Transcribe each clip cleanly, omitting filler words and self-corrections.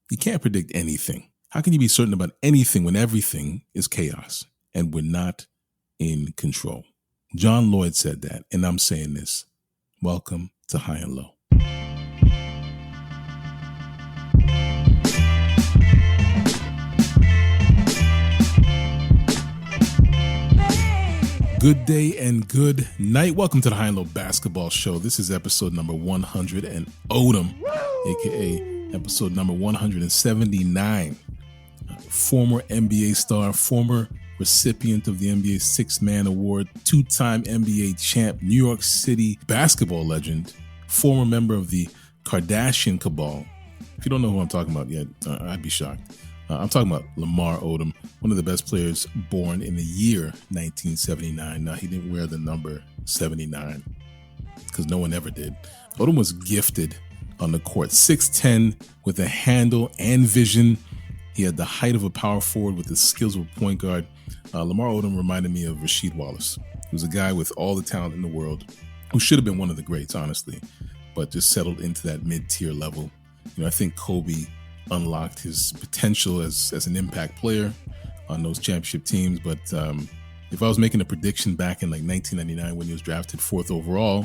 You can't predict anything. How can you be certain about anything when everything is chaos and we're not in control? John Lloyd said that, and I'm saying this. Welcome to High and Low. Good day and good night. Welcome to the High and Low Basketball Show. This is episode number 100 and Odom, a.k.a. episode number 179. Former NBA star, former recipient of the NBA Sixth Man Award, two-time NBA champ, New York City basketball legend, former member of the Kardashian cabal. If you don't know who I'm talking about yet, I'd be shocked. I'm talking about Lamar Odom, one of the best players born in the year 1979. Now, he didn't wear the number 79 because no one ever did. Odom was gifted on the court, 6'10", with a handle and vision. He had the height of a power forward with the skills of a point guard. Lamar Odom reminded me of Rasheed Wallace. He was a guy with all the talent in the world who should have been one of the greats, honestly, but just settled into that mid-tier level. I think Kobe unlocked his potential as an impact player on those championship teams. But if I was making a prediction back in like 1999 when he was drafted 4th overall,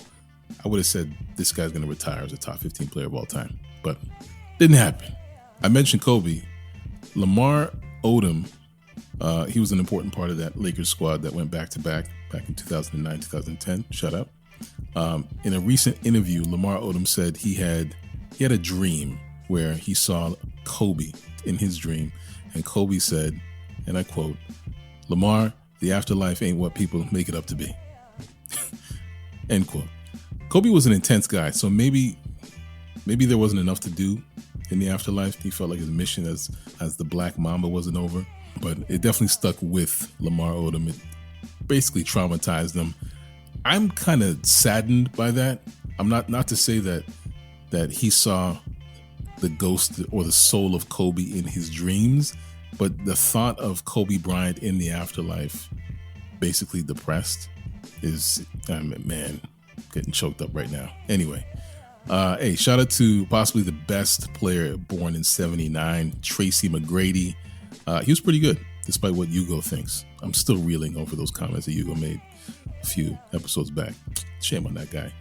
I would have said this guy's going to retire as a top 15 player of all time. But didn't happen. I mentioned Kobe. Lamar Odom, he was an important part of that Lakers squad that went back-to-back back in 2009, 2010. Shut up. In a recent interview, Lamar Odom said he had a dream where he saw Kobe in his dream. And Kobe said, and I quote, "Lamar, the afterlife ain't what people make it up to be." End quote. Kobe was an intense guy, so maybe there wasn't enough to do in the afterlife. He felt like his mission as the Black Mamba wasn't over, but it definitely stuck with Lamar Odom. It basically traumatized him. I'm kind of saddened by that. I'm not to say that he saw the ghost or the soul of Kobe in his dreams, but the thought of Kobe Bryant in the afterlife, basically depressed, is, man, getting choked up right now. Anyway, hey, shout out to possibly the best player born in 79, Tracy McGrady. He was pretty good, despite what Hugo thinks. I'm still reeling over those comments that Hugo made a few episodes back. Shame on that guy.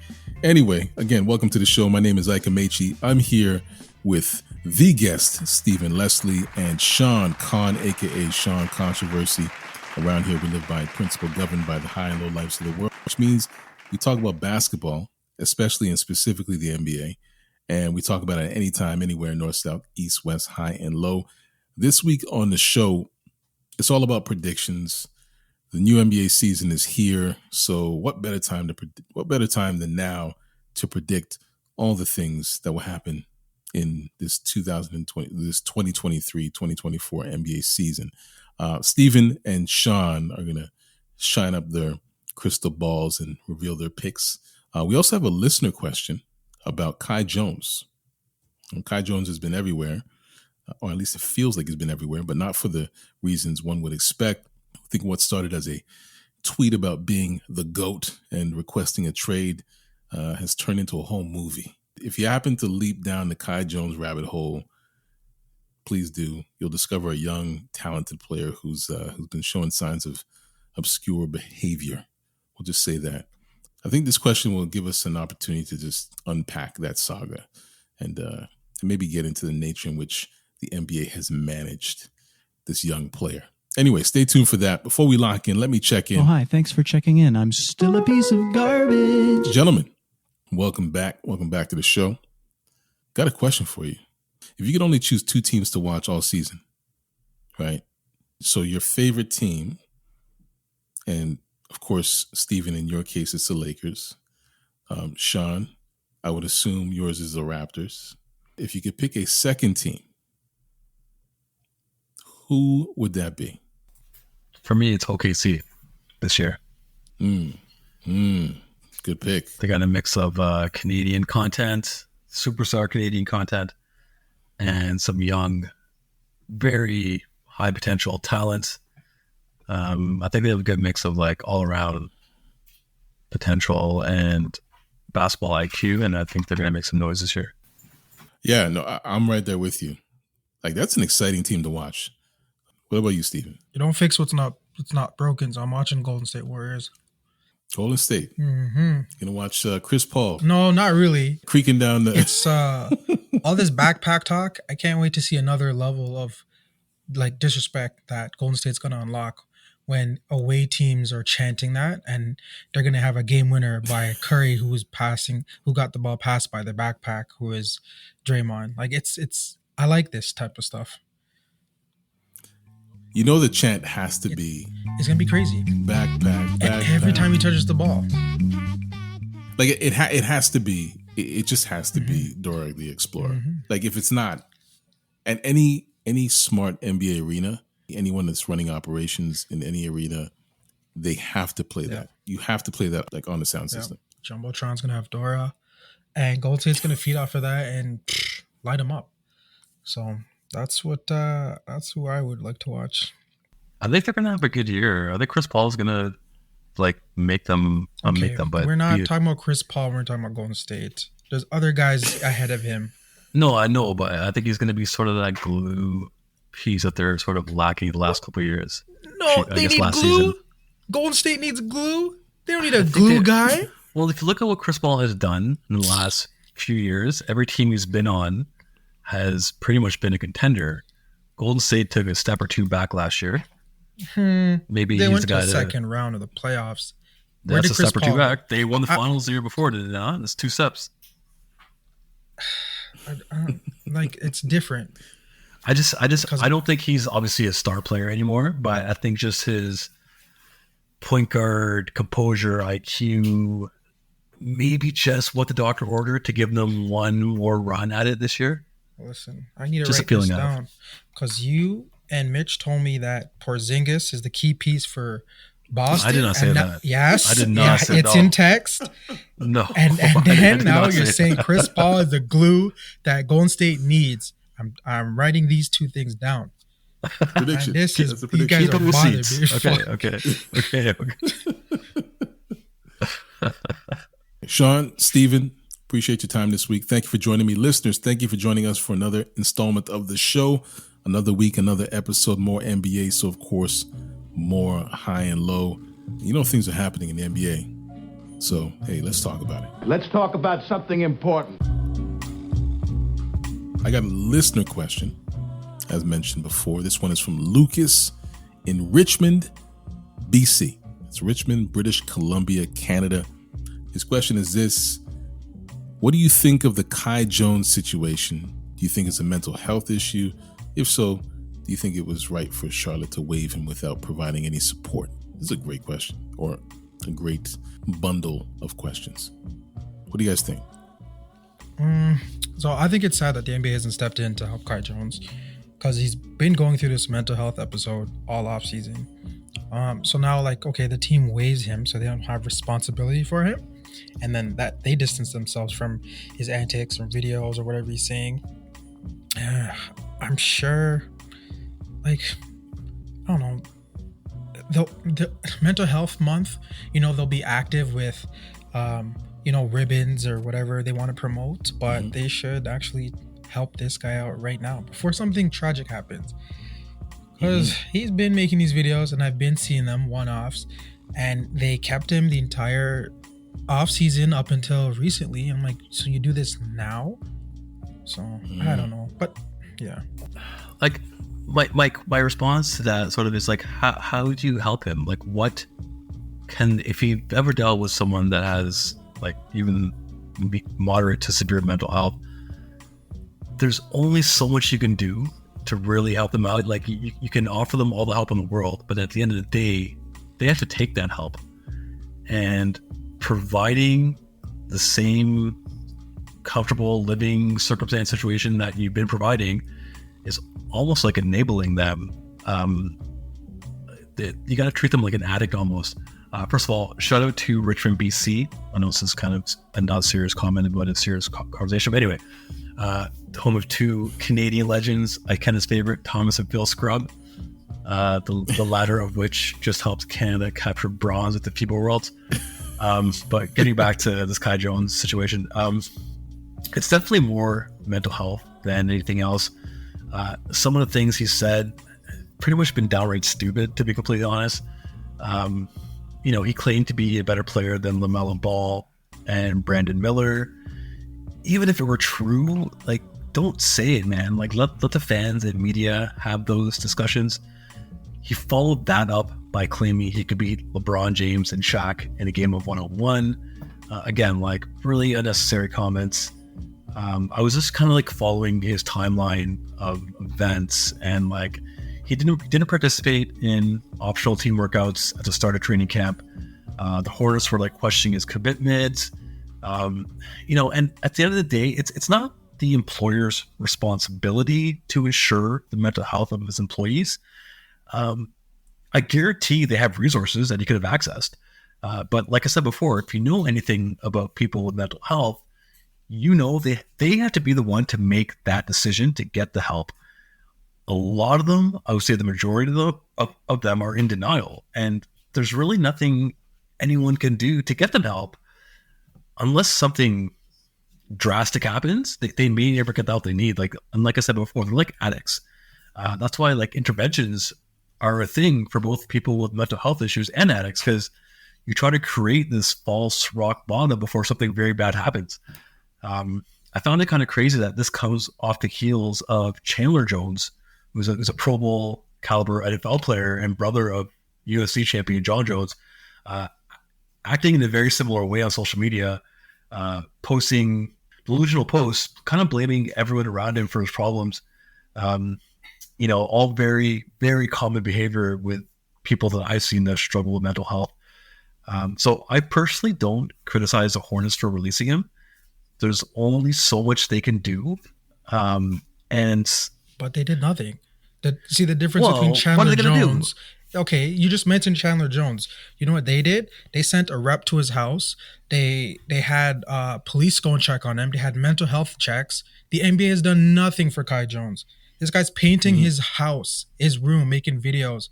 Anyway, again, welcome to the show. My name is Ike Amaechi. I'm here with the guest, Stephen Leslie, and Sean Khan, a.k.a. Sean Controversy. Around here, we live by a principle governed by the high and low lives of the world, which means we talk about basketball, especially and specifically the NBA, and we talk about it anytime, anywhere, north, south, east, west, high, and low. This week on the show, it's all about predictions. The new NBA season is here, so what better time than now to predict all the things that will happen in this 2023-2024 NBA season. Stephen and Sean are going to shine up their crystal balls and reveal their picks. We also have a listener question about Kai Jones. And Kai Jones has been everywhere, or at least it feels like he's been everywhere, but not for the reasons one would expect. I think what started as a tweet about being the GOAT and requesting a trade has turned into a whole movie. If you happen to leap down the Kai Jones rabbit hole, please do. You'll discover a young, talented player who's been showing signs of obscure behavior. We'll just say that. I think this question will give us an opportunity to just unpack that saga and maybe get into the nature in which the NBA has managed this young player. Anyway, stay tuned for that. Before we lock in, let me check in. Oh, hi. Thanks for checking in. I'm still a piece of garbage. Gentlemen, welcome back. Welcome back to the show. Got a question for you. If you could only choose 2 teams to watch all season, right? So your favorite team, and of course, Stephen, in your case, it's the Lakers. Sean, I would assume yours is the Raptors. If you could pick a second team, who would that be? For me, it's OKC this year. Good pick. They got a mix of Canadian content, superstar Canadian content, and some young, very high potential talent. I think they have a good mix of like all around potential and basketball IQ, and I think they're going to make some noise this year. Yeah, no, I'm right there with you. Like, that's an exciting team to watch. What about you, Steven? You don't fix what's not broken. So I'm watching Golden State Warriors. Golden State. Mm-hmm. Gonna watch Chris Paul. No, not really. Creaking down the. It's all this backpack talk. I can't wait to see another level of like disrespect that Golden State's gonna unlock when away teams are chanting that, and they're gonna have a game winner by Curry, who got the ball passed by the backpack, who is Draymond. Like it's. I like this type of stuff. You know the chant has to be. It's gonna be crazy. Backpack. Every time he touches the ball. Like it has to be. It just has to be Dora the Explorer. Mm-hmm. Like if it's not, and any smart NBA arena, anyone that's running operations in any arena, they have to play that. You have to play that like on the sound system. Jumbotron's gonna have Dora, and Golden State's gonna feed off of that and light them up. So that's who I would like to watch. I think they're gonna have a good year. I think Chris Paul's gonna like make them. But we're not talking about Chris Paul. We're talking about Golden State. There's other guys ahead of him. No, I know, but I think he's gonna be sort of that glue piece that they're sort of lacking the last couple of years. No, they need glue. Season. Golden State needs glue. They don't need a glue guy. Well, if you look at what Chris Paul has done in the last few years, every team he's been on has pretty much been a contender. Golden State took a step or two back last year. Maybe they he's went the guy to the second round of the playoffs. That's a step or two back. They won the finals the year before, did they not? It's 2 steps. Like it's different. I don't think he's obviously a star player anymore, but I think just his point guard, composure, IQ, maybe just what the doctor ordered to give them one more run at it this year. Listen, I need to write this down because you and Mitch told me that Porzingis is the key piece for Boston. I did not say that. Yes, I did not say that. It's in text. No, and then now you're saying Chris Paul is the glue that Golden State needs. I'm writing these two things down. Prediction. This is you guys are bothered. Okay. Sean, Steven, appreciate your time this week. Thank you for joining me. Listeners, thank you for joining us for another installment of the show. Another week, another episode, more NBA. So, of course, more high and low. You know, things are happening in the NBA. So, hey, let's talk about it. Let's talk about something important. I got a listener question, as mentioned before. This one is from Lucas in Richmond, BC. It's Richmond, British Columbia, Canada. His question is this: what do you think of the Kai Jones situation? Do you think it's a mental health issue? If so, do you think it was right for Charlotte to waive him without providing any support? This is a great question, or a great bundle of questions. What do you guys think? So I think it's sad that the NBA hasn't stepped in to help Kai Jones because he's been going through this mental health episode all off season. So now, like, okay, the team waives him, so they don't have responsibility for him, and then that they distance themselves from his antics or videos or whatever he's saying. I'm sure, like, I don't know, the mental health month, you know, they'll be active with, you know, ribbons or whatever they want to promote, but they should actually help this guy out right now before something tragic happens. Because he's been making these videos and I've been seeing them one-offs, and they kept him the entire off-season up until recently. I'm like, so you do this now? So I don't know, but yeah. Like my response to that sort of is like, how do you help him? Like, what can, if he ever dealt with someone that has like even moderate to severe mental health, there's only so much you can do to really help them out. Like you can offer them all the help in the world, but at the end of the day, they have to take that help. And providing the same comfortable living circumstance situation that you've been providing is almost like enabling them. You got to treat them like an addict almost. First of all, shout out to Richmond, BC. I know this is kind of a not serious comment, but a serious conversation. But anyway, home of two Canadian legends, Ike's favorite, Thomas and Phil Scrubb, the latter of which just helped Canada capture bronze at the FIBA Worlds. But getting back to this Kai Jones situation, it's definitely more mental health than anything else. Some of the things he said pretty much been downright stupid, to be completely honest. He claimed to be a better player than LaMelo Ball and Brandon Miller. Even if it were true, like, don't say it, man. Like, let the fans and media have those discussions. He followed that up by claiming he could beat LeBron James and Shaq in a game of one-on-one. Again, like, really unnecessary comments. I was just kind of like following his timeline of events, and like, he didn't participate in optional team workouts at the start of training camp. The Hornets were like questioning his commitment. And at the end of the day, it's not the employer's responsibility to ensure the mental health of his employees. I guarantee they have resources that he could have accessed. But like I said before, if you know anything about people with mental health, they have to be the one to make that decision to get the help. A lot of them, I would say the majority of them are in denial, and there's really nothing anyone can do to get them help unless something drastic happens. They may never get the help they need. And like I said before, they're like addicts. That's why like interventions are a thing for both people with mental health issues and addicts, because you try to create this false rock bottom before something very bad happens. I found it kind of crazy that this comes off the heels of Chandler Jones, who's a Pro Bowl caliber NFL player and brother of UFC champion John Jones, acting in a very similar way on social media, posting delusional posts, kind of blaming everyone around him for his problems. All very, very common behavior with people that I've seen that struggle with mental health. So I personally don't criticize the Hornets for releasing him. There's only so much they can do. But they did nothing. See the difference between Chandler Jones. Okay, you just mentioned Chandler Jones. You know what they did? They sent a rep to his house. They had police go and check on him. They had mental health checks. The NBA has done nothing for Kai Jones. This guy's painting his house, his room, making videos,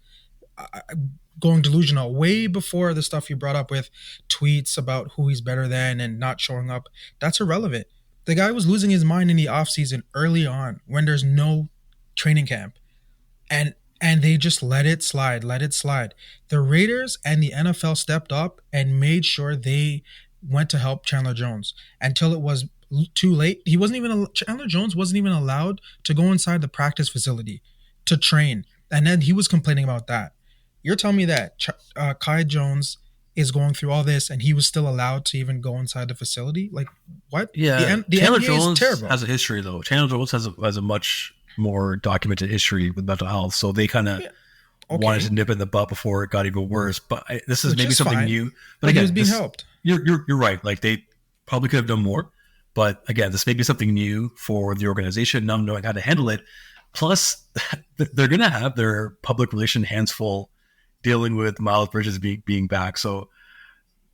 going delusional way before the stuff you brought up with tweets about who he's better than and not showing up. That's irrelevant. The guy was losing his mind in the offseason early on when there's no training camp. And they just let it slide. The Raiders and the NFL stepped up and made sure they went to help Chandler Jones until it was too late. Chandler Jones wasn't even allowed to go inside the practice facility to train. And then he was complaining about that. You're telling me that Kai Jones is going through all this and he was still allowed to even go inside the facility? Like, what? Yeah, the Chandler NBA Jones is terrible. has a history, though. Chandler Jones has a much more documented history with mental health, so they kind of wanted to nip in the butt before it got even worse. But this is maybe something new. But again, he was being helped. You're right. Like, they probably could have done more. But again, this may be something new for the organization, not knowing how to handle it. Plus, they're going to have their public relation hands full dealing with Miles Bridges being back. So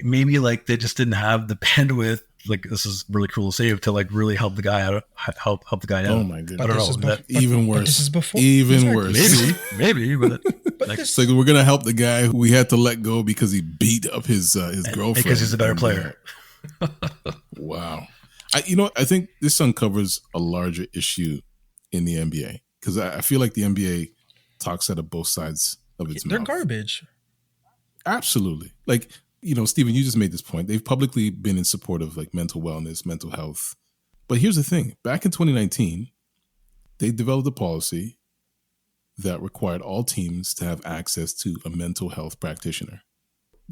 maybe like they just didn't have the bandwidth. Like, this is really cruel to say, to like really help the guy out. Help the guy out. Oh my goodness! I don't know. Even worse. This is before. Even worse. Maybe. But it's like we're gonna help the guy who we had to let go because he beat up his girlfriend because he's a better player. Wow. I think this uncovers a larger issue in the NBA, because I feel like the NBA talks out of both sides of its They're mouth. garbage. Absolutely. Like, Stephen, you just made this point. They've publicly been in support of like mental wellness, mental health. But here's the thing. Back in 2019, they developed a policy that required all teams to have access to a mental health practitioner.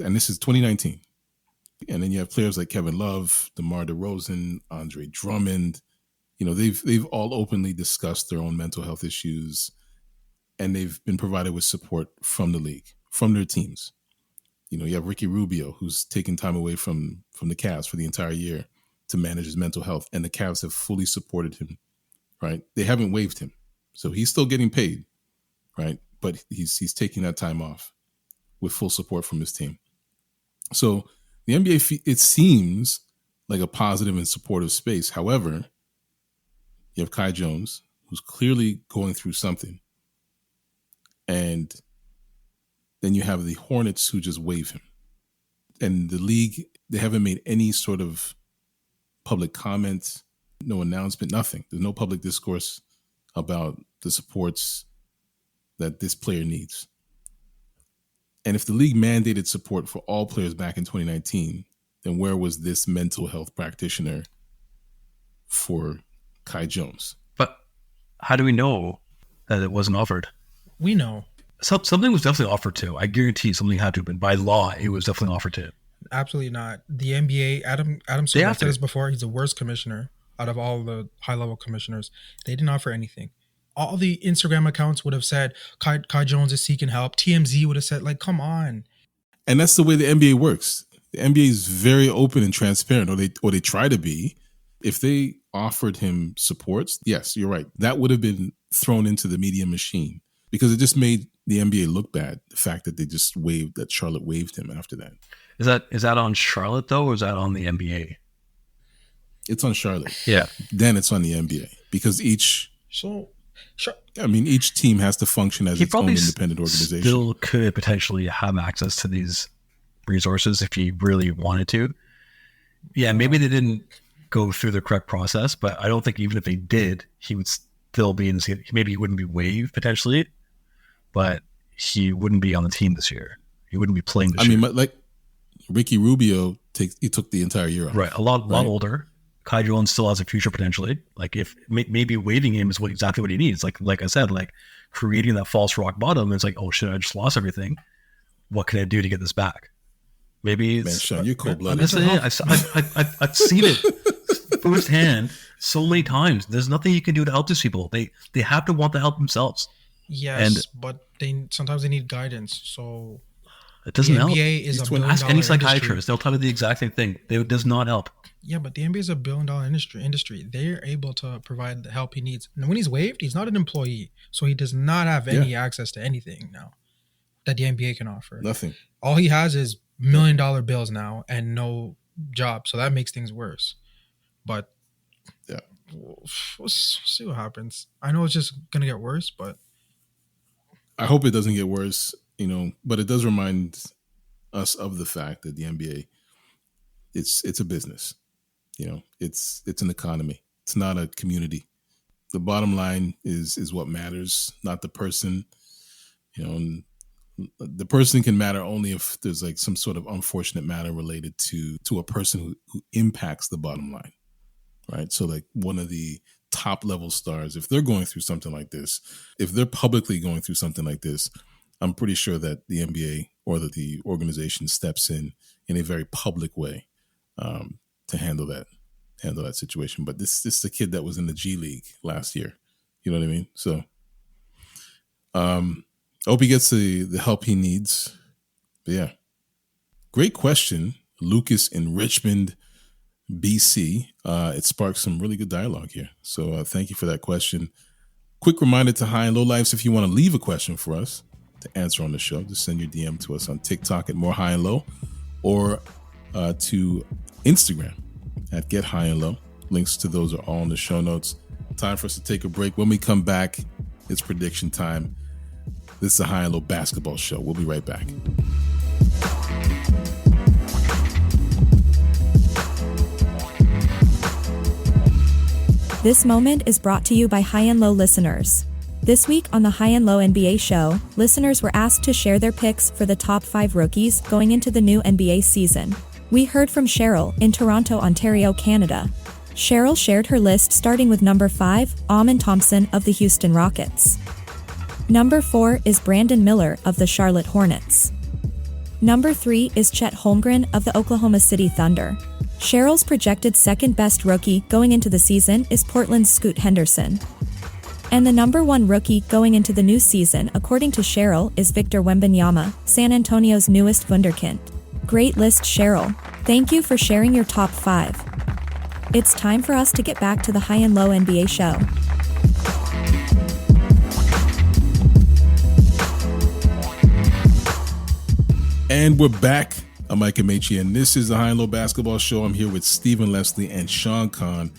And this is 2019. And then you have players like Kevin Love, DeMar DeRozan, Andre Drummond. They've all openly discussed their own mental health issues, and they've been provided with support from the league, from their teams. You have Ricky Rubio, who's taken time away from the Cavs for the entire year to manage his mental health, and the Cavs have fully supported him, right? They haven't waived him, so he's still getting paid, right? But he's taking that time off with full support from his team. So the NBA, it seems like a positive and supportive space. However, you have Kai Jones, who's clearly going through something, and then you have the Hornets, who just waive him. And the league, they haven't made any sort of public comment, no announcement, nothing. There's no public discourse about the supports that this player needs. And if the league mandated support for all players back in 2019, then where was this mental health practitioner for Kai Jones? But how do we know that it wasn't offered? We know. Something was definitely offered to. I guarantee something had to have been. By law, it was definitely offered to. Absolutely not. The NBA, Adam Silver said this before, he's the worst commissioner out of all the high-level commissioners. They didn't offer anything. All the Instagram accounts would have said, Kai Jones is seeking help. TMZ would have said, like, come on. And that's the way the NBA works. The NBA is very open and transparent, or they try to be. If they offered him supports, yes, you're right. That would have been thrown into the media machine because it just made the NBA look bad. The fact that they just that Charlotte waived him after that. Is that on Charlotte though, or is that on the NBA? It's on Charlotte. Yeah. Then it's on the NBA because each team has to function as its own independent organization. Still could potentially have access to these resources if he really wanted to. Yeah, maybe they didn't go through the correct process, but I don't think even if they did, he would still be in the team. Maybe he wouldn't be waived potentially, but he wouldn't be on the team this year. He wouldn't be playing this year. I mean, like Ricky Rubio, he took the entire year off. Right, a lot older. Kai Jones still has a future potentially. Like if maybe waiving him is exactly what he needs. Like I said, like creating that false rock bottom. It's like, oh shit, I just lost everything. What can I do to get this back? Maybe it's, man, Sean, you're cold-blooded. I've seen it firsthand so many times. There's nothing you can do to help these people. They have to want the help themselves. Yes, but sometimes they need guidance. So it doesn't help. NBA is a ask any psychiatrist; industry. they'll tell you the exact same thing. It does not help. Yeah, but the NBA is a $1 billion industry. They're able to provide the help he needs. And when he's waived, he's not an employee, so he does not have any access to anything now that the NBA can offer. Nothing. All he has is $1 million bills now and no job, so that makes things worse. But yeah, we'll see what happens. I know it's just gonna get worse, but I hope it doesn't get worse. But it does remind us of the fact that the NBA, it's a business. It's an economy. It's not a community. The bottom line is what matters, not the person. And the person can matter only if there's like some sort of unfortunate matter related to a person who impacts the bottom line, right? So like one of the top level stars, if they're going through something like this, if they're publicly going through something like this, I'm pretty sure that the NBA or that the organization steps in a very public way to handle that situation. But this is a kid that was in the G League last year. You know what I mean? So I hope he gets the help he needs. But yeah. Great question. Lucas in Richmond, BC. It sparked some really good dialogue here. So thank you for that question. Quick reminder to High and Low Lives, if you want to leave a question for us to answer on the show, just send your DM to us on TikTok at More High and Low or to Instagram at Get High and Low. Links to those are all in the show notes. Time for us to take a break. When we come back, it's prediction time. This is a High and Low basketball show. We'll be right back. This moment is brought to you by High and Low listeners. This week on the High and Low NBA show, listeners were asked to share their picks for the top 5 rookies going into the new NBA season. We heard from Cheryl in Toronto, Ontario, Canada. Cheryl shared her list starting with number 5, Amen Thompson of the Houston Rockets. Number 4 is Brandon Miller of the Charlotte Hornets. Number 3 is Chet Holmgren of the Oklahoma City Thunder. Cheryl's projected second best rookie going into the season is Portland's Scoot Henderson. And the number 1 rookie going into the new season, according to Cheryl, is Victor Wembanyama, San Antonio's newest wunderkind. Great list, Cheryl. Thank you for sharing your top 5. It's time for us to get back to the High and Low NBA show. And we're back. I'm Ike Amaechi, and this is the High and Low Basketball Show. I'm here with Stephen Leslie and Sean Khan.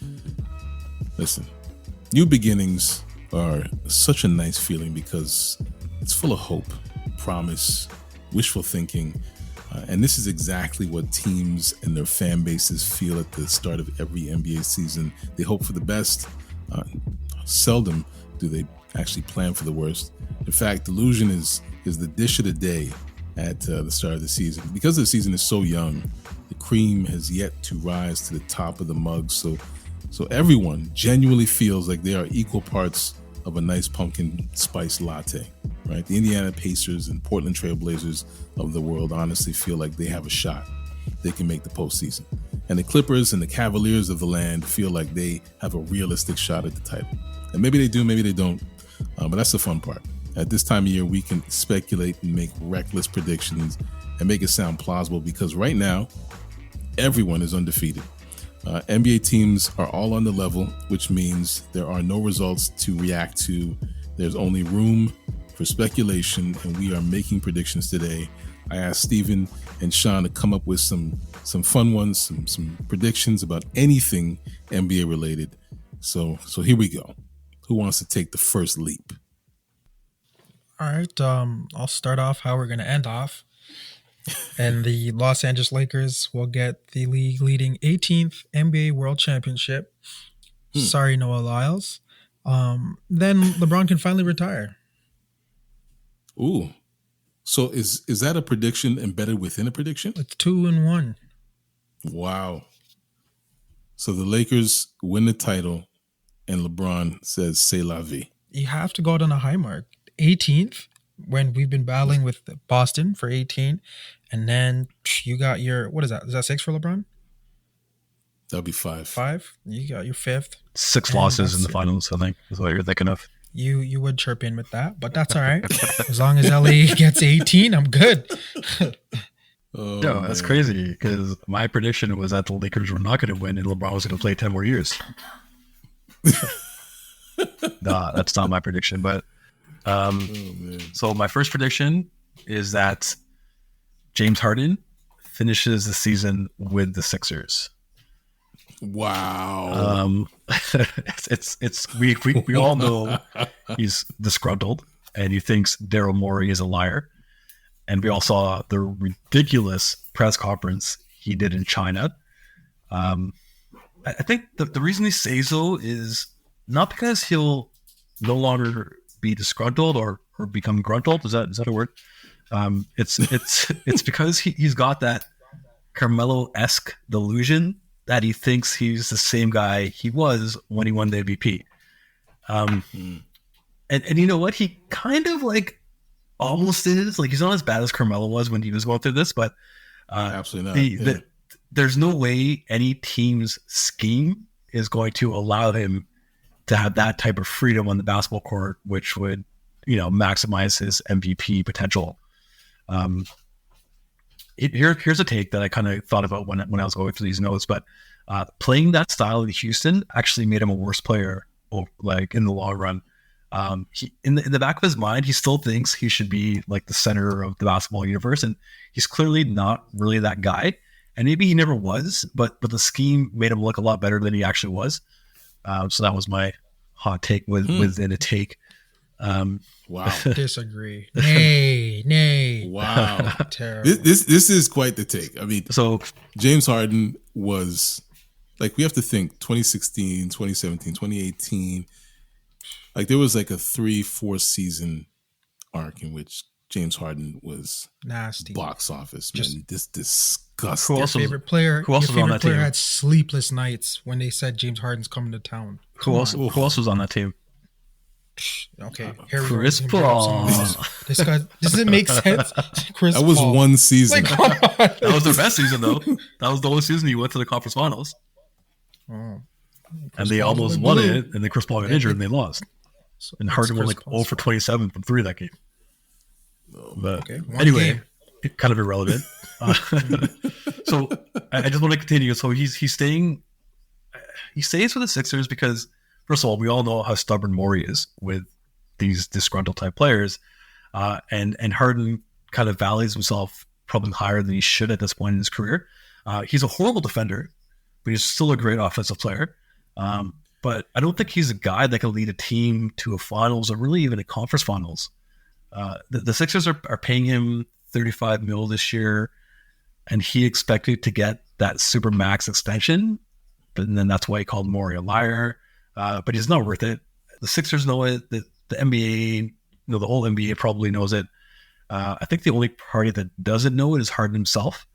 Listen, new beginnings are such a nice feeling because it's full of hope, promise, wishful thinking. And this is exactly what teams and their fan bases feel at the start of every NBA season. They hope for the best. Seldom do they actually plan for the worst? In fact, delusion is the dish of the day at the start of the season. Because the season is so young, the cream has yet to rise to the top of the mug. So everyone genuinely feels like they are equal parts of a nice pumpkin spice latte, right? The Indiana Pacers and Portland Trail Blazers of the world honestly feel like they have a shot. They can make the postseason. And the Clippers and the Cavaliers of the land feel like they have a realistic shot at the title. And maybe they do, maybe they don't. But that's the fun part. At this time of year, we can speculate and make reckless predictions and make it sound plausible because right now, everyone is undefeated. NBA teams are all on the level, which means there are no results to react to. There's only room for speculation, and we are making predictions today. I asked Steven and Sean to come up with some fun ones, some predictions about anything NBA related. So here we go. Who wants to take the first leap? All right. I'll start off how we're going to end off. And the Los Angeles Lakers will get the league leading 18th NBA World Championship. Sorry, Noah Lyles. Then LeBron can finally retire. Ooh. So is that a prediction embedded within a prediction? It's 2-1. Wow. So the Lakers win the title and LeBron says, "C'est la vie." You have to go out on a high mark. 18th, when we've been battling with Boston for 18. And then you got your, what is that? Is that 6 for LeBron? That'll be 5. 5? You got your 5th. 6 losses in the finals, I think, is what you're thinking of. You would chirp in with that, but that's all right. As long as LA gets 18, I'm good. No, that's crazy because my prediction was that the Lakers were not going to win and LeBron was going to play 10 more years. Nah, that's not my prediction. But so my first prediction is that James Harden finishes the season with the Sixers. Wow. We all know he's disgruntled and he thinks Daryl Morey is a liar. And we all saw the ridiculous press conference he did in China. I think the reason he says so is not because he'll no longer be disgruntled or become gruntled. Is that a word? It's because he's got that Carmelo-esque delusion that he thinks he's the same guy he was when he won the MVP. And you know what? He kind of like almost is. Like he's not as bad as Carmelo was when he was going through this, but absolutely not. There's no way any team's scheme is going to allow him to have that type of freedom on the basketball court, which would, maximize his MVP potential. Here's a take that I kind of thought about when I was going through these notes, but playing that style in Houston actually made him a worse player, like in the long run. He, in the back of his mind, he still thinks he should be like the center of the basketball universe, and he's clearly not really that guy. And maybe he never was, but the scheme made him look a lot better than he actually was. So that was my hot take within a take. Wow. Disagree. Nay. Wow. Terrible. This is quite the take. I mean, so James Harden was like, we have to think 2016, 2017, 2018. Like there was like a 3-4 season arc in which James Harden was nasty. Box office, man. This disgusting. Your favorite player that team? Had sleepless nights when they said James Harden's coming to town. Who else was on that team? Okay, here Chris Paul. This guy, does it make sense? Chris That was Paul. one season. Like, That was their best season, though. That was the only season he went to the conference finals. Oh. And they almost won it, and then Chris Paul got injured and they lost. And Harden went like 0 for 27 from 3 that game. But anyway, kind of irrelevant. So I just want to continue. So he stays with the Sixers because, first of all, we all know how stubborn Morey is with these disgruntled type players. And Harden kind of values himself probably higher than he should at this point in his career. He's a horrible defender, but he's still a great offensive player. But I don't think he's a guy that can lead a team to a finals or really even a conference finals. The Sixers are paying him $35 million this year, and he expected to get that super max extension. But then that's why he called Morey a liar. But he's not worth it. The Sixers know it. The NBA, the whole NBA probably knows it. I think the only party that doesn't know it is Harden himself.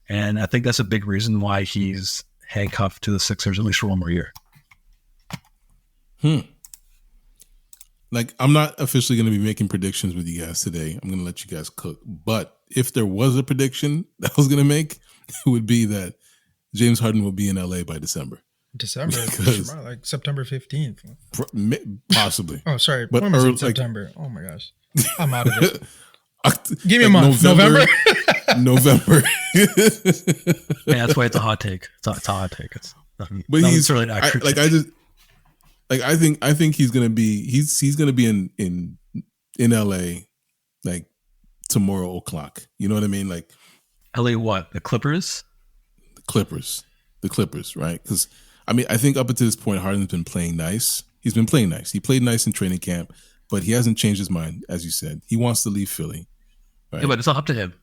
And I think that's a big reason why he's handcuffed to the Sixers at least for one more year. Like, I'm not officially going to be making predictions with you guys today. I'm going to let you guys cook. But if there was a prediction that I was going to make, it would be that James Harden will be in LA by December. Because, like September 15th. Possibly. Oh, sorry. But September. Oh my gosh. I'm out of it. Give me a like month. November? November. Yeah, that's why it's a hot take. It's a hot take. It's nothing, but he's really not true. I think he's gonna be in LA like tomorrow o'clock. You know what I mean? Like LA what? The Clippers? The Clippers, right? Because I mean, I think up until this point, Harden's been playing nice. He's been playing nice. He played nice in training camp, but he hasn't changed his mind, as you said. He wants to leave Philly. Right? Yeah, but it's not up to him.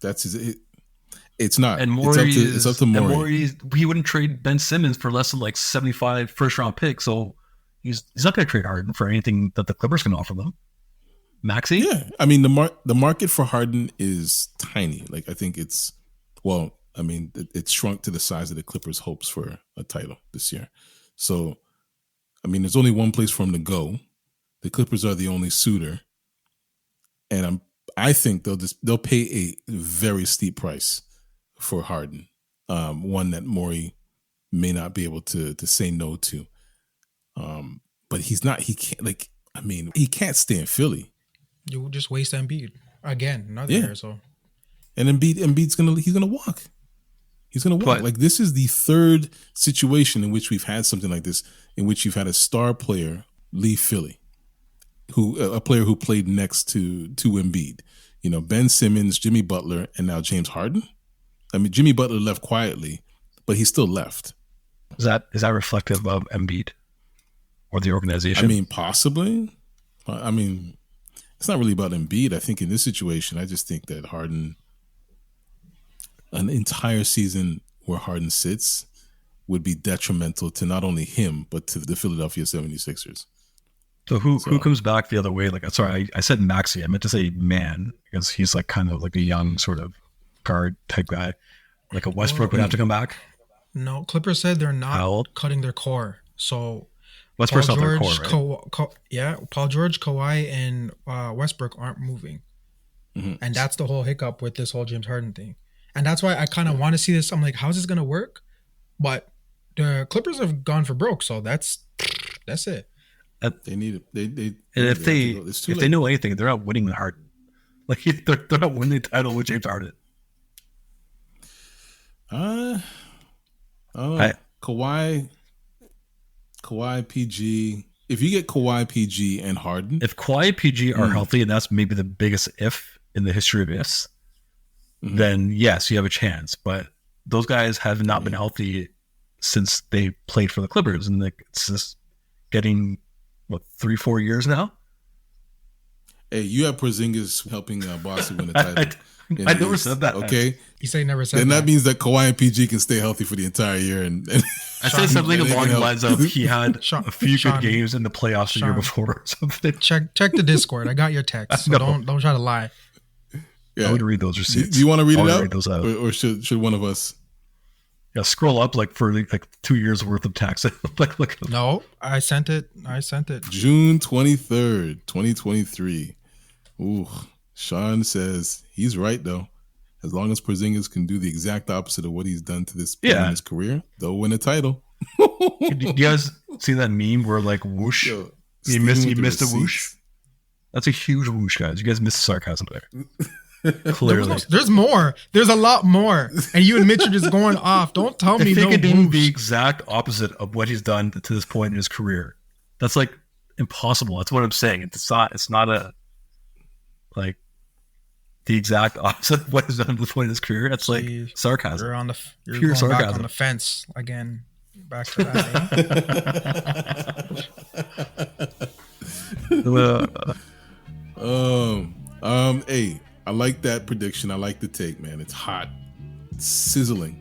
It's not. And it's up to Morey. He wouldn't trade Ben Simmons for less than like 75 first-round picks, so he's not going to trade Harden for anything that the Clippers can offer them. Maxey? Yeah, I mean the market for Harden is tiny. Like I think it's shrunk to the size of the Clippers' hopes for a title this year. So, I mean, there's only one place for him to go. The Clippers are the only suitor, and I think they'll pay a very steep price for Harden, one that Morey may not be able to say no to. But he can't stay in Philly. You will just waste Embiid again another year. So, and Embiid's gonna walk. He's gonna walk. Like this is the third situation in which we've had something like this, in which you've had a star player leave Philly, a player who played next to Embiid. You know, Ben Simmons, Jimmy Butler, and now James Harden. I mean, Jimmy Butler left quietly, but he still left. Is that reflective of Embiid or the organization? I mean, possibly. I mean, it's not really about Embiid. I think in this situation, I just think that Harden, an entire season where Harden sits, would be detrimental to not only him, but to the Philadelphia 76ers. So who comes back the other way? Like, sorry, I said Maxey. I meant to say man, because he's like kind of like a young sort of guard type guy. Like a Westbrook would have to come back. No, Clippers said they're not cutting their core. So Westbrook's not their core, right? Paul George, Kawhi, and Westbrook aren't moving. Mm-hmm. And that's the whole hiccup with this whole James Harden thing. And that's why I kind of want to see this. I'm like, how's this going to work? But the Clippers have gone for broke, so that's it. They need it. If they know anything, they're not winning the Harden. Like they're not winning the title with James Harden. Kawhi, PG. If you get Kawhi, PG, and Harden, if Kawhi, PG are healthy, and that's maybe the biggest if in the history of ifs, then yes, you have a chance. But those guys have not been healthy since they played for the Clippers, and it's just getting 3-4 years now. Hey, you have Porzingis helping Boston win the title. I never said that. Okay, you say never said. Then that means that Kawhi and PG can stay healthy for the entire year. And I said something along the lines of he had a few good games in the playoffs the year before. Or something. Check the Discord. I got your text. So don't try to lie. Yeah. I would read those receipts. Do you want to read it out? Read those out. Or should one of us? Yeah, scroll up for 2 years worth of tax. Look. No, I sent it. June 23rd, 2023. Ooh, Sean says he's right though. As long as Porzingis can do the exact opposite of what he's done to this point in his career, they'll win a title. Do you guys see that meme where like whoosh? Yo, you missed a whoosh. That's a huge whoosh, guys. You guys missed sarcasm there. Clearly, there's more. There's a lot more, and you admit you're just going off. Don't tell me. If he could do the exact opposite of what he's done to this point in his career, that's like impossible. That's what I'm saying. It's not a like the exact opposite of what he's done to this point in his career. That's like sarcasm. You're pure sarcasm. Back on the fence again. Back to that. Hey. I like that prediction. I like the take, man. It's hot. It's sizzling.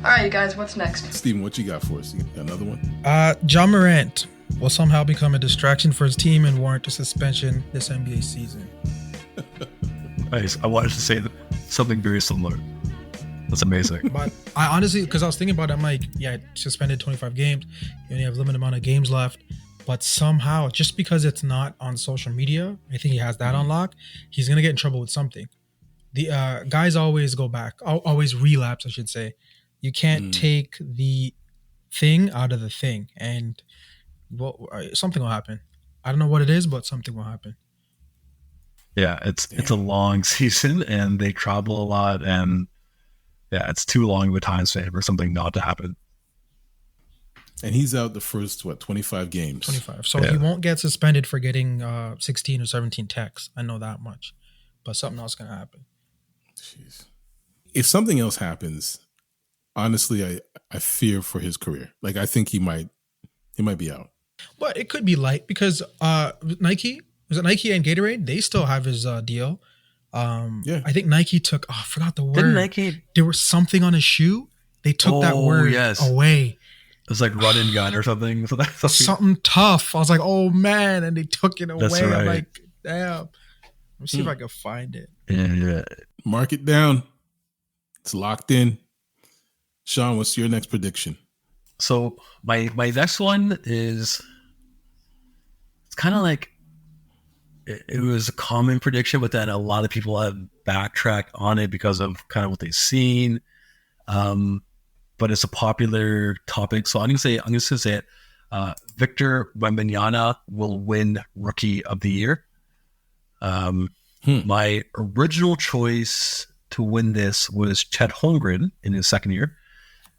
right, you guys, what's next? Steven, what you got for us? You got another one? Ja Morant will somehow become a distraction for his team and warrant a suspension this NBA season. Nice. I wanted to say something very similar. That's amazing. But I honestly, because I was thinking about it, I'm like, yeah, suspended 25 games. You only have a limited amount of games left. But somehow, just because it's not on social media, I think he has that on lock. He's going to get in trouble with something. The guys always go back, always relapse, I should say. You can't take the thing out of the thing. And something will happen. I don't know what it is, but something will happen. Yeah, it's a long season and they travel a lot, and yeah, it's too long of a time span for something not to happen. And he's out the first 25 games. 25. So he won't get suspended for getting 16 or 17 texts. I know that much. But something else gonna happen. Jeez. If something else happens, honestly, I fear for his career. Like, I think he might be out. But it could be light because Nike and Gatorade, they still have his deal. I think Nike took, I forgot the word. Didn't Nike? There was something on his shoe. They took that word away. It was like run and gun or something. Something tough. I was like, oh man. And they took it away. That's right. I'm like, damn. Let me see if I can find it. Yeah. Mark it down. It's locked in. Sean, what's your next prediction? So my next one is, it's kind of like, it was a common prediction, but then a lot of people have backtracked on it because of kind of what they've seen. But it's a popular topic, so I'm just gonna say it. Victor Wembanyama will win Rookie of the Year. My original choice to win this was Chet Holmgren in his second year.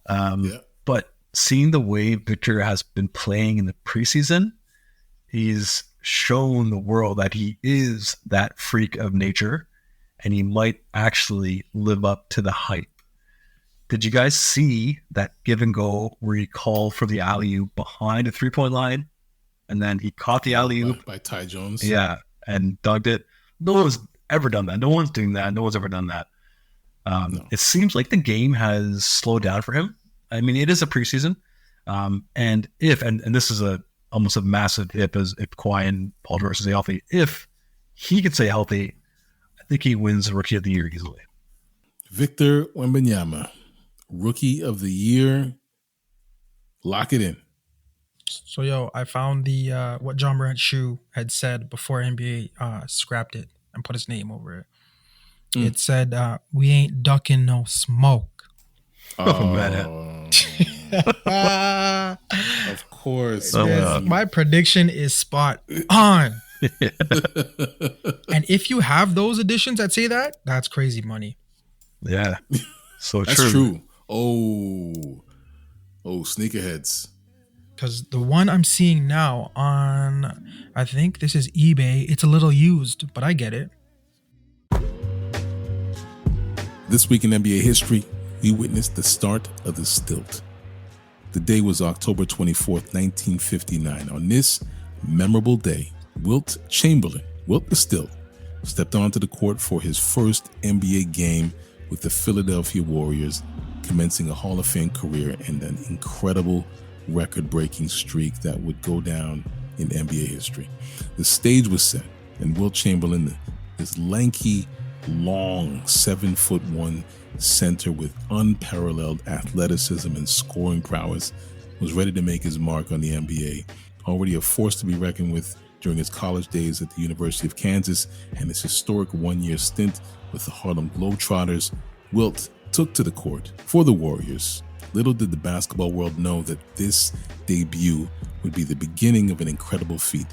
But seeing the way Victor has been playing in the preseason, he's shown the world that he is that freak of nature, and he might actually live up to the hype. Did you guys see that give and go where he called for the alley-oop behind the three-point line, and then he caught the alley-oop by Ty Jones? Yeah, and dunked it. No one's ever done that. No one's doing that. No one's ever done that. It seems like the game has slowed down for him. I mean, it is a preseason, and this is almost a massive if Kawhi and Paul George stay healthy. If he could stay healthy, I think he wins Rookie of the Year easily. Victor Wembanyama, Rookie of the Year. Lock it in. So, I found the what Ja Morant's shoe had said before NBA scrapped it and put his name over it. It said, "We ain't ducking no smoke." Oh man. Of course. My prediction is spot on. And if you have those editions that say that, that's crazy money. Yeah. So that's true. Oh, sneakerheads. Because the one I'm seeing now on, I think this is eBay, it's a little used, but I get it. This week in NBA history, we witnessed the start of the stilt. The day was October 24th, 1959. On this memorable day, Wilt Chamberlain, Wilt the Stilt, stepped onto the court for his first NBA game with the Philadelphia Warriors, commencing a Hall of Fame career and an incredible record-breaking streak that would go down in NBA history. The stage was set, and Wilt Chamberlain, this lanky, long 7'1" center with unparalleled athleticism and scoring prowess, was ready to make his mark on the NBA. Already a force to be reckoned with during his college days at the University of Kansas and his historic one-year stint with the Harlem Globetrotters, Wilt took to the court for the Warriors. Little did the basketball world know that this debut would be the beginning of an incredible feat.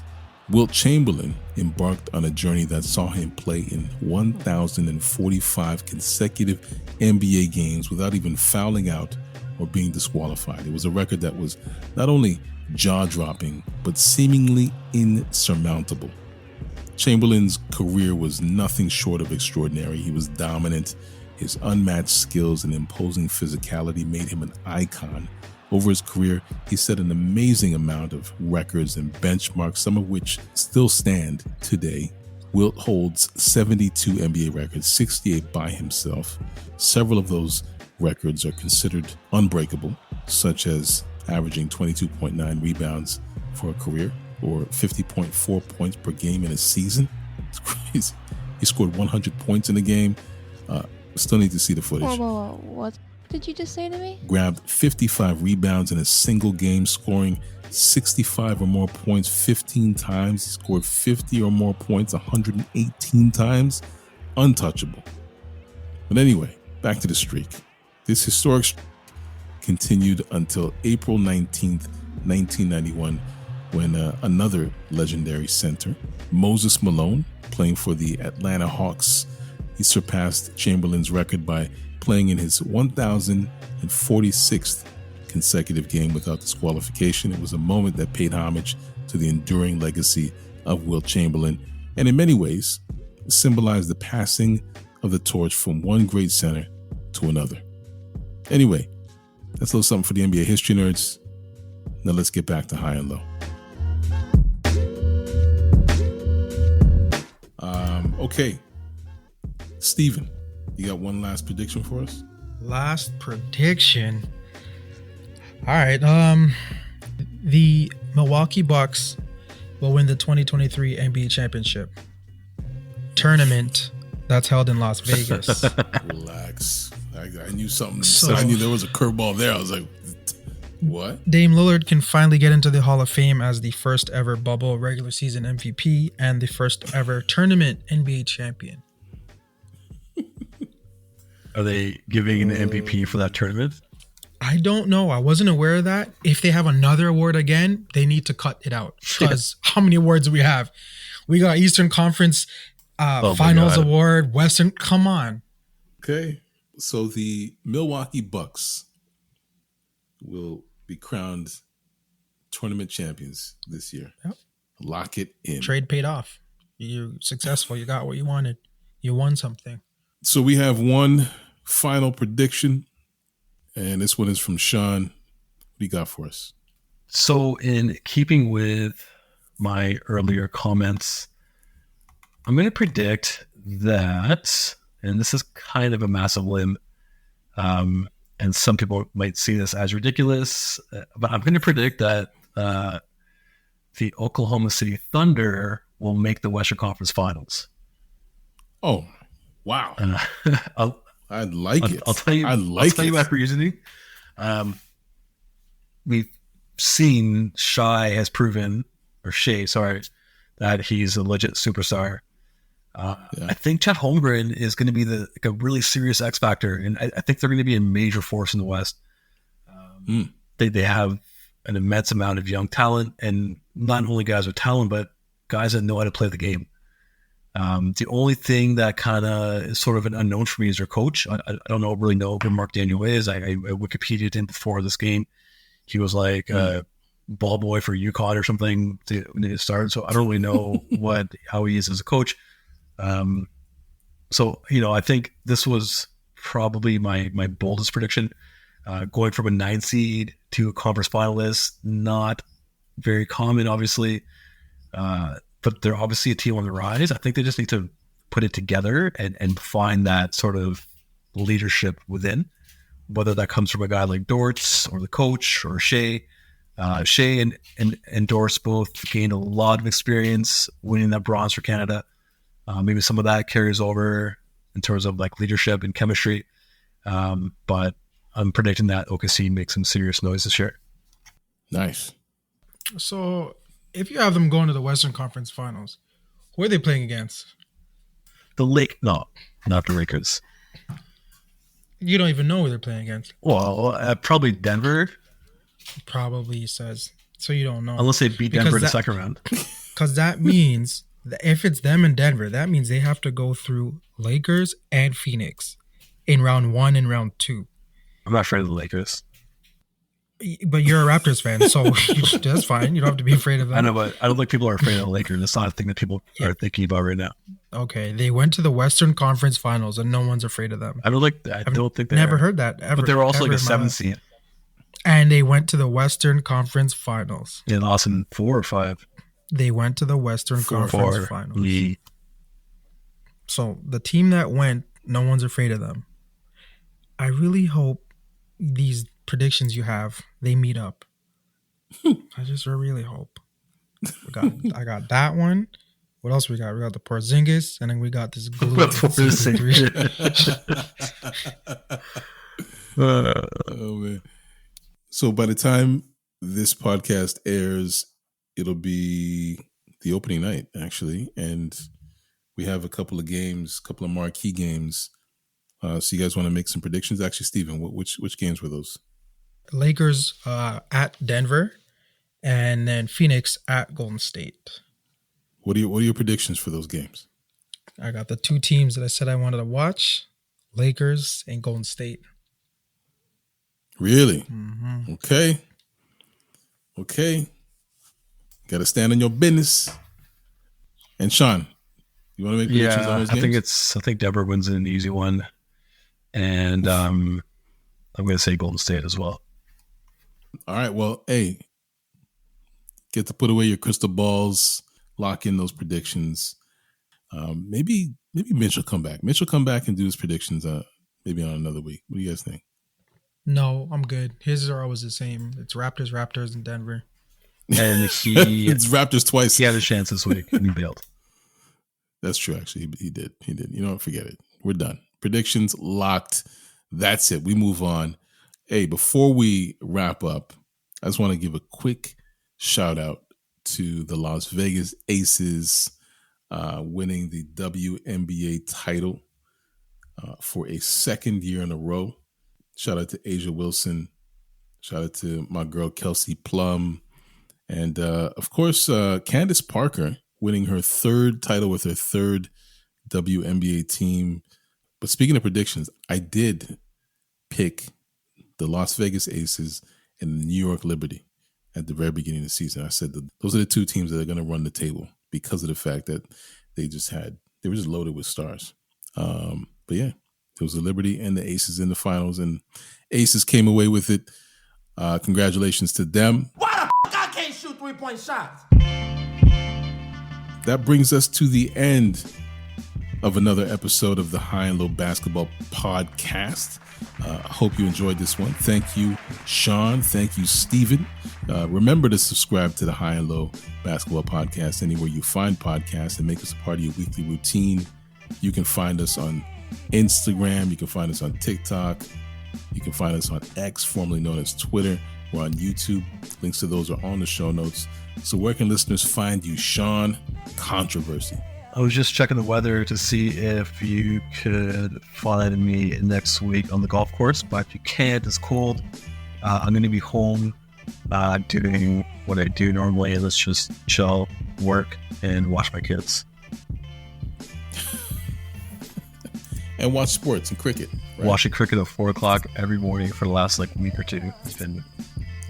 Wilt Chamberlain embarked on a journey that saw him play in 1,045 consecutive NBA games without even fouling out or being disqualified. It was a record that was not only jaw-dropping, but seemingly insurmountable. Chamberlain's career was nothing short of extraordinary. He was dominant. His unmatched skills and imposing physicality made him an icon. Over his career, he set an amazing amount of records and benchmarks, some of which still stand today. Wilt holds 72 NBA records, 68 by himself. Several of those records are considered unbreakable, such as averaging 22.9 rebounds for a career or 50.4 points per game in a season. It's crazy. He scored 100 points in a game. Still need to see the footage. Whoa. What did you just say to me? Grabbed 55 rebounds in a single game, scoring 65 or more points 15 times. He scored 50 or more points 118 times. Untouchable. But anyway, back to the streak. This historic streak continued until April 19th, 1991, when another legendary center, Moses Malone, playing for the Atlanta Hawks, he surpassed Chamberlain's record by playing in his 1,046th consecutive game without disqualification. It was a moment that paid homage to the enduring legacy of Wilt Chamberlain, and in many ways symbolized the passing of the torch from one great center to another. Anyway, that's a little something for the NBA history nerds. Now let's get back to high and low. Okay, Steven, you got one last prediction for us? Last prediction. All right. The Milwaukee Bucks will win the 2023 NBA championship tournament that's held in Las Vegas. Relax. I knew something. I knew there was a curveball there. I was like, what? Dame Lillard can finally get into the Hall of Fame as the first ever bubble regular season MVP and the first ever tournament NBA champion. Are they giving an MVP for that tournament? I don't know. I wasn't aware of that. If they have another award again, they need to cut it out. Because how many awards do we have? We got Eastern Conference Finals Award, Western. Come on. Okay. So the Milwaukee Bucks will be crowned tournament champions this year. Yep. Lock it in. Trade paid off. You're successful. You got what you wanted. You won something. So we have one final prediction, and this one is from Sean. What do you got for us? So in keeping with my earlier comments, I'm going to predict that, and this is kind of a massive limb, and some people might see this as ridiculous, but I'm going to predict that the Oklahoma City Thunder will make the Western Conference Finals. Oh, wow. I like it. I'll tell you. I'll tell you my reasoning. We've seen Shai, that he's a legit superstar. I think Chet Holmgren is going to be a really serious X factor, and I think they're going to be a major force in the West. They have an immense amount of young talent, and not only guys with talent, but guys that know how to play the game. The only thing that kind of is sort of an unknown for me is their coach. I don't really know who Mark Daniel is. I Wikipedia'd him before this game. He was like a ball boy for UConn or something to start. So I don't really know how he is as a coach. So, I think this was probably my boldest prediction. Going from a 9 seed to a conference finalist, not very common, obviously. But they're obviously a team on the rise. I think they just need to put it together and find that sort of leadership within, whether that comes from a guy like Dortz or the coach or Shea. Shea and Dortz both gained a lot of experience winning that bronze for Canada. Maybe some of that carries over in terms of like leadership and chemistry. But I'm predicting that OKC makes some serious noise this year. Nice. So if you have them going to the Western Conference Finals, who are they playing against? No, not the Lakers. You don't even know who they're playing against. Well, probably Denver. Probably, he says. So you don't know. Unless they beat Denver in the second round. Because that means that if it's them and Denver, that means they have to go through Lakers and Phoenix in round 1 and round 2. I'm not afraid of the Lakers. But you're a Raptors fan, so that's fine. You don't have to be afraid of them. I know, but I don't think people are afraid of the Lakers. That's not a thing that people are thinking about right now. Okay, they went to the Western Conference Finals, and no one's afraid of them. I don't think they never are. Heard that ever. But they were also like a 7th seed. And they went to the Western Conference Finals. Yeah, lost in 4 or 5. They went to the Western Conference Finals. So the team that went, no one's afraid of them. I really hope these predictions you have, they meet up. I just really hope. I got that one. What else we got? We got the Porzingis, and then we got this glue. Oh man! So by the time this podcast airs, it'll be the opening night actually, and we have a couple of games, a couple of marquee games. So you guys want to make some predictions? Actually, Steven, which games were those? Lakers at Denver, and then Phoenix at Golden State. What are your predictions for those games? I got the two teams that I said I wanted to watch: Lakers and Golden State. Really? Mm-hmm. Okay. Got to stand on your business. And Sean, you want to make predictions on those games? I think Denver wins an easy one, and I'm going to say Golden State as well. All right. Well, hey, get to put away your crystal balls, lock in those predictions. Maybe Mitch will come back. Mitch will come back and do his predictions. Maybe on another week. What do you guys think? No, I'm good. His are always the same. It's Raptors, and Denver. And it's Raptors twice. He had a chance this week and he bailed. That's true. Actually, he did. You know what? Forget it. We're done. Predictions locked. That's it. We move on. Hey, before we wrap up, I just want to give a quick shout out to the Las Vegas Aces winning the WNBA title for a second year in a row. Shout out to Asia Wilson. Shout out to my girl Kelsey Plum. And of course, Candace Parker winning her third title with her third WNBA team. But speaking of predictions, I did pick the Las Vegas Aces and the New York Liberty at the very beginning of the season. I said that those are the two teams that are going to run the table because of the fact that they were just loaded with stars. But yeah, it was the Liberty and the Aces in the finals, and Aces came away with it. Congratulations to them. Why the fuck I can't shoot 3-point shots? That brings us to the end of another episode of the High and Low Basketball Podcast. I hope you enjoyed this one. Thank you, Sean. Thank you, Steven. Remember to subscribe to the High and Low Basketball Podcast anywhere you find podcasts and make us a part of your weekly routine. You can find us on Instagram. You can find us on TikTok. You can find us on X, formerly known as Twitter. We're on YouTube. Links to those are on the show notes. So where can listeners find you, Sean? Controversy. I was just checking the weather to see if you could find me next week on the golf course, but if you can't, it's cold. I'm going to be home doing what I do normally. Let's just chill, work, and watch my kids. And watch sports and cricket. Right? Watching cricket at 4 o'clock every morning for the last week or two. It's been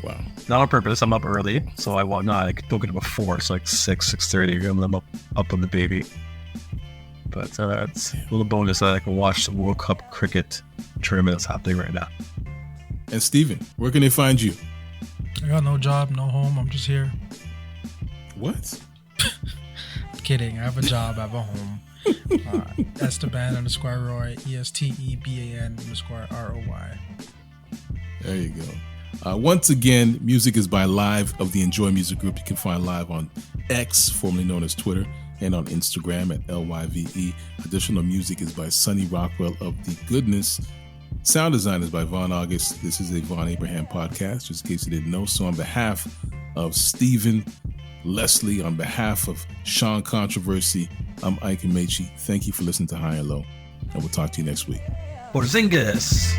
wow. Not on purpose. I'm up early, so I don't get up at 4. It's like 6:30. I'm up on the baby. But it's a little bonus that I can watch the World Cup cricket tournament that's happening right now. And Steven, where can they find you? I got no job, no home. I'm just here. What? I'm kidding. I have a job. I have a home. Esteban_Roy, ESTEBAN_ROY. There you go. Once again, music is by Live of the Enjoy Music Group. You can find Live on X, formerly known as Twitter, and on Instagram at LYVE. Additional music is by Sonny Rockwell of The Goodness. Sound design is by Vonn+Abrahamm. This is a Vonn+Abrahamm podcast, just in case you didn't know. So on behalf of Steven, Leslie, on behalf of Sean Controversy, I'm Ike Amaechi. Thank you for listening to High and Low, and we'll talk to you next week. Porzingis.